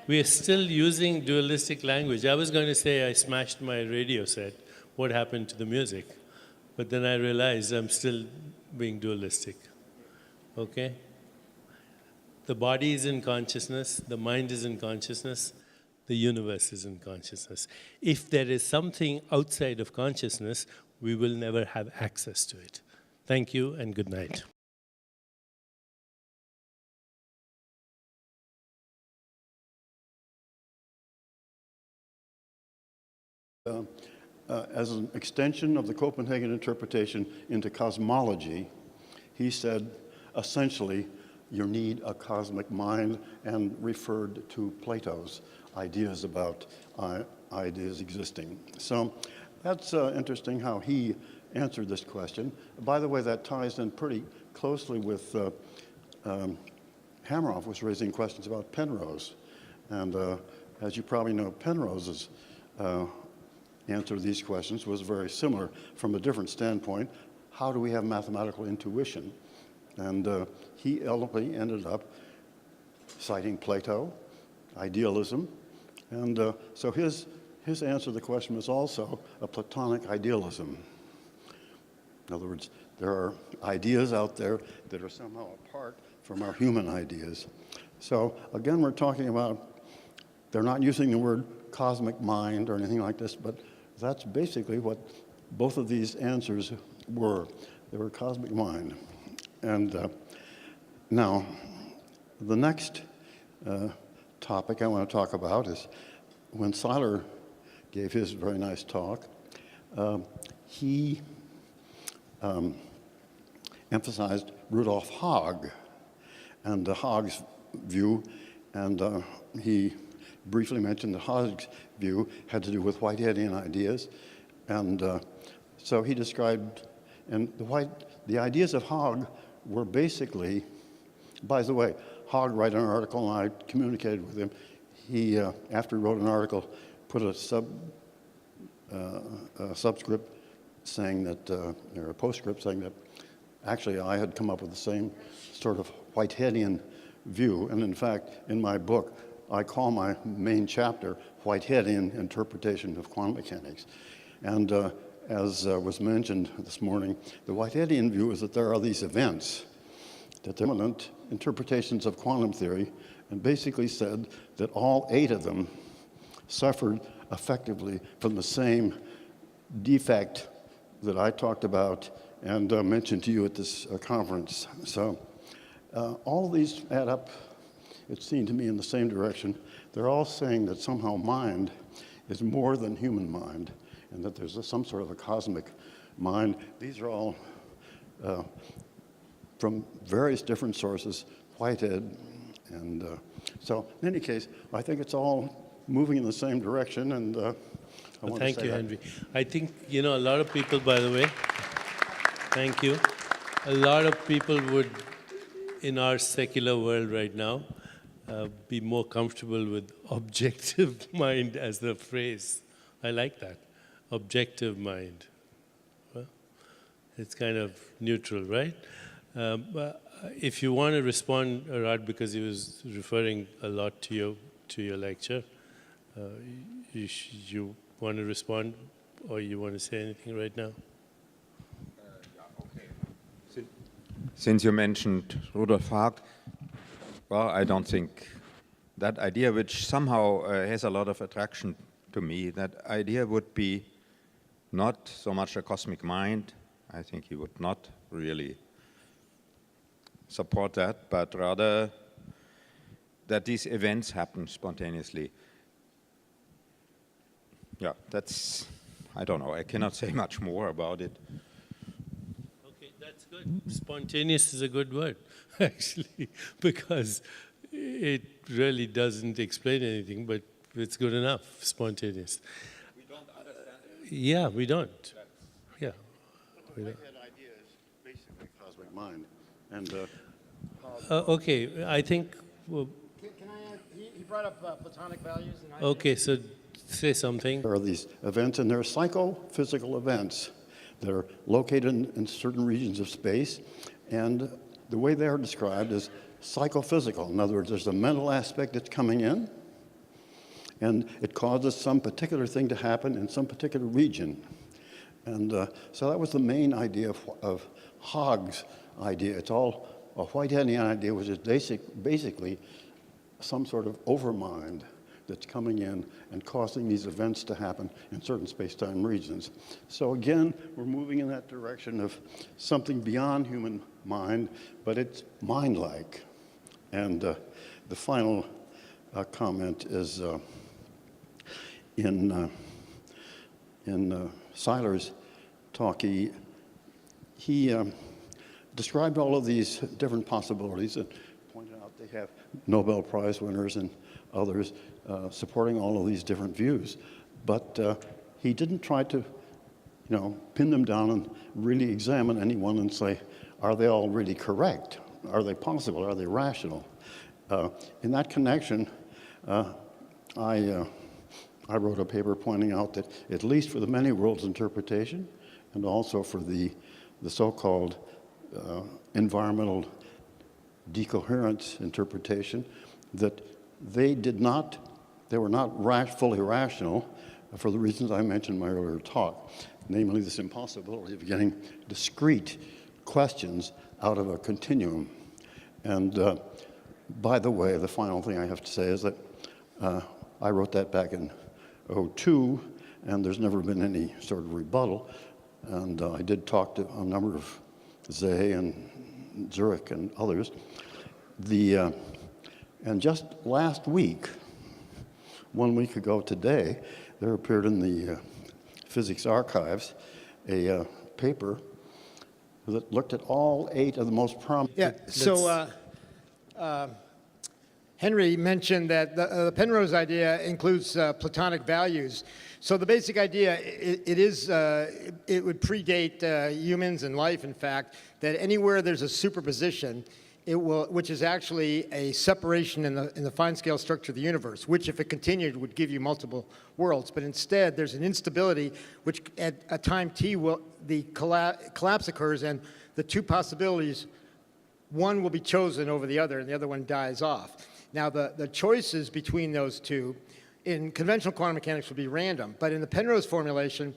We are still using dualistic language. I was going to say I smashed my radio set. What happened to the music? But then I realized I'm still being dualistic. Okay? The body is in consciousness, the mind is in consciousness, the universe is in consciousness. If there is something outside of consciousness, we will never have access to it. Thank you and good night. As an extension of the Copenhagen interpretation into cosmology, he said, essentially, you need a cosmic mind, and referred to Plato's ideas about ideas existing. So that's interesting how he answered this question. By the way, that ties in pretty closely with Hameroff was raising questions about Penrose. And as you probably know, Penrose's answer to these questions was very similar from a different standpoint. How do we have mathematical intuition? And he ultimately ended up citing Plato, idealism, and so his answer to the question was also a Platonic idealism. In other words, there are ideas out there that are somehow apart from our human ideas. So again, we're talking about, they're not using the word cosmic mind or anything like this, but that's basically what both of these answers were. They were cosmic mind. And now, the next topic I want to talk about is when Seiler gave his very nice talk, he emphasized Rudolph Haag and Haag's view, and he briefly mentioned that Haag's view had to do with Whiteheadian ideas, and so he described, and the ideas of Haag were basically, by the way, Haag wrote an article and I communicated with him. he, after he wrote an article, put a subscript saying that, or a postscript saying that actually I had come up with the same sort of Whiteheadian view. And in fact, in my book, I call my main chapter Whiteheadian Interpretation of Quantum Mechanics. And as was mentioned this morning, the Whiteheadian view is that there are these events, that they're dominant interpretations of quantum theory, and basically said that all 8 of them suffered effectively from the same defect that I talked about and mentioned to you at this conference. So all of these add up, it seemed to me, in the same direction. They're all saying that somehow mind is more than human mind, and that there's some sort of a cosmic mind. These are all from various different sources, Whitehead, and so in any case, I think it's all moving in the same direction, and I want Thank to say you, that. Henry. I think, a lot of people, by the way, thank you. A lot of people would, in our secular world right now, be more comfortable with objective mind as the phrase. I like that, objective mind. Well, it's kind of neutral, right? But if you want to respond, Rod, because he was referring a lot to your lecture, you want to respond, or you want to say anything right now? Since you mentioned Rudolph, well, I don't think that idea, which somehow has a lot of attraction to me, that idea would be not so much a cosmic mind. I think he would not really support that, but rather that these events happen spontaneously. Yeah, that's, I don't know, I cannot say much more about it. Okay, that's good. Spontaneous is a good word, actually, because it really doesn't explain anything, but it's good enough, spontaneous. We don't understand it. Yeah, we don't. Yeah. The Whitehead idea is basically cosmic mind. And okay, I think. Well, Can I add? He brought up platonic values. And okay, so say something. there are these events, and they're psychophysical events that are located in certain regions of space, and the way they are described is psychophysical. In other words, there's a mental aspect that's coming in, and it causes some particular thing to happen in some particular region. And so that was the main idea of Hogg's idea. It's all a Whiteheadian idea, which is basically some sort of overmind that's coming in and causing these events to happen in certain space-time regions. So again, we're moving in that direction of something beyond human mind, but it's mind-like. And the final comment is in Seiler's talk, he described all of these different possibilities and pointed out they have Nobel Prize winners and others supporting all of these different views. But he didn't try to, pin them down and really examine anyone and say, are they all really correct? Are they possible? Are they rational? In that connection, I wrote a paper pointing out that at least for the many worlds interpretation and also for the so-called environmental decoherence interpretation, that they were not fully rational for the reasons I mentioned in my earlier talk, namely this impossibility of getting discrete questions out of a continuum. And by the way, the final thing I have to say is that I wrote that back in 2002, and there's never been any sort of rebuttal. And I did talk to a number of Zay and Zurich and others. And just last week, 1 week ago today, there appeared in the Physics Archives a paper that looked at all 8 of the most prominent. Yeah, so Henry mentioned that the Penrose idea includes platonic values. So the basic idea, it would predate humans and life, in fact, that anywhere there's a superposition, which is actually a separation in the fine scale structure of the universe, which if it continued would give you multiple worlds. But instead, there's an instability, which at a time t, the collapse occurs, and the two possibilities, one will be chosen over the other, and the other one dies off. Now, the choices between those two in conventional quantum mechanics would be random, but in the Penrose formulation,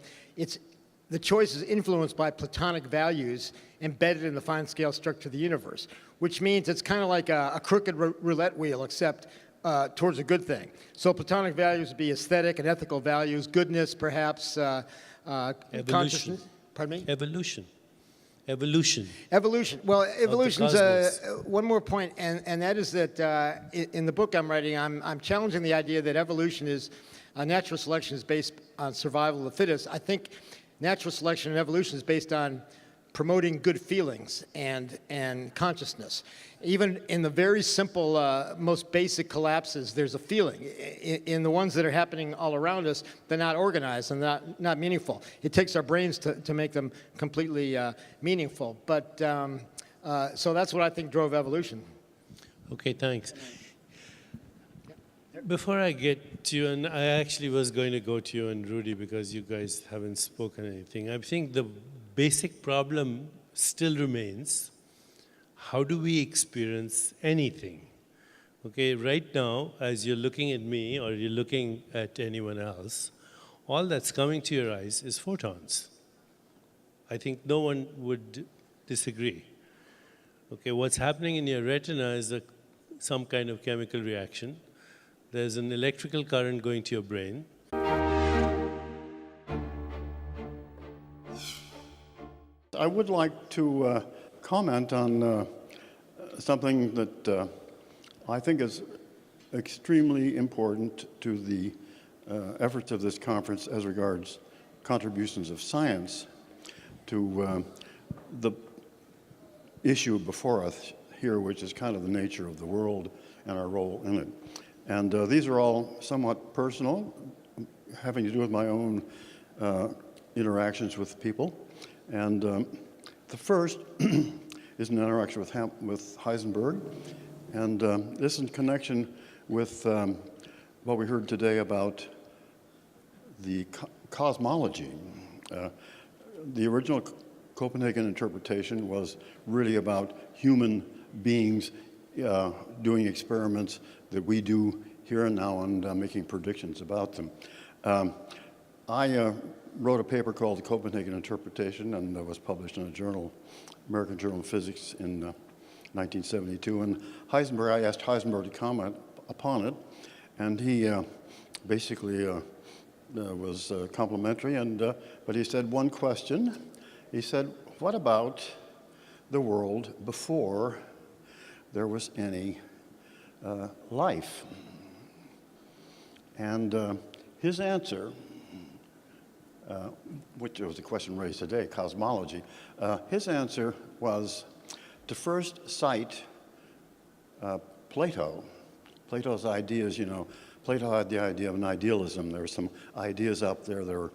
the choice is influenced by Platonic values embedded in the fine scale structure of the universe, which means it's kind of like a crooked roulette wheel, except towards a good thing. So Platonic values would be aesthetic and ethical values, goodness, perhaps, consciousness. Pardon me? Evolution. Evolution. Evolution. Well, evolution's one more point, and that is that in the book I'm writing, I'm challenging the idea that evolution is natural selection is based on survival of the fittest. I think natural selection and evolution is based on promoting good feelings and consciousness. Even in the very simple, most basic collapses, there's a feeling. In the ones that are happening all around us, they're not organized and not meaningful. It takes our brains to make them completely meaningful. But so that's what I think drove evolution. Okay, thanks. Before I get to you, and I actually was going to go to you and Rudy because you guys haven't spoken anything. I think the basic problem still remains. How do we experience anything? Okay, right now, as you're looking at me or you're looking at anyone else, all that's coming to your eyes is photons. I think no one would disagree. Okay, what's happening in your retina is some kind of chemical reaction. There's an electrical current going to your brain. I would like to comment on something that I think is extremely important to the efforts of this conference as regards contributions of science to the issue before us here, which is kind of the nature of the world and our role in it. And these are all somewhat personal, having to do with my own interactions with people. And the first is an interaction with Heisenberg. And this in connection with what we heard today about the cosmology. The original Copenhagen interpretation was really about human beings doing experiments that we do here and now and making predictions about them. I wrote a paper called The Copenhagen Interpretation, and that was published in a journal, American Journal of Physics, in 1972. And Heisenberg, I asked Heisenberg to comment upon it, and he basically was complimentary, but he said one question. He said, what about the world before there was any life? And his answer, which was the question raised today, cosmology, his answer was to first cite Plato. Plato's ideas, you know, Plato had the idea of an idealism. There were some ideas out there that were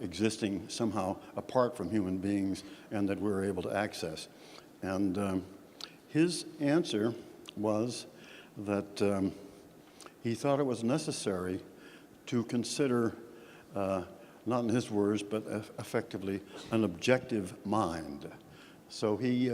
existing somehow apart from human beings and that we were able to access. And his answer was that he thought it was necessary to consider, not in his words, but effectively an objective mind. So he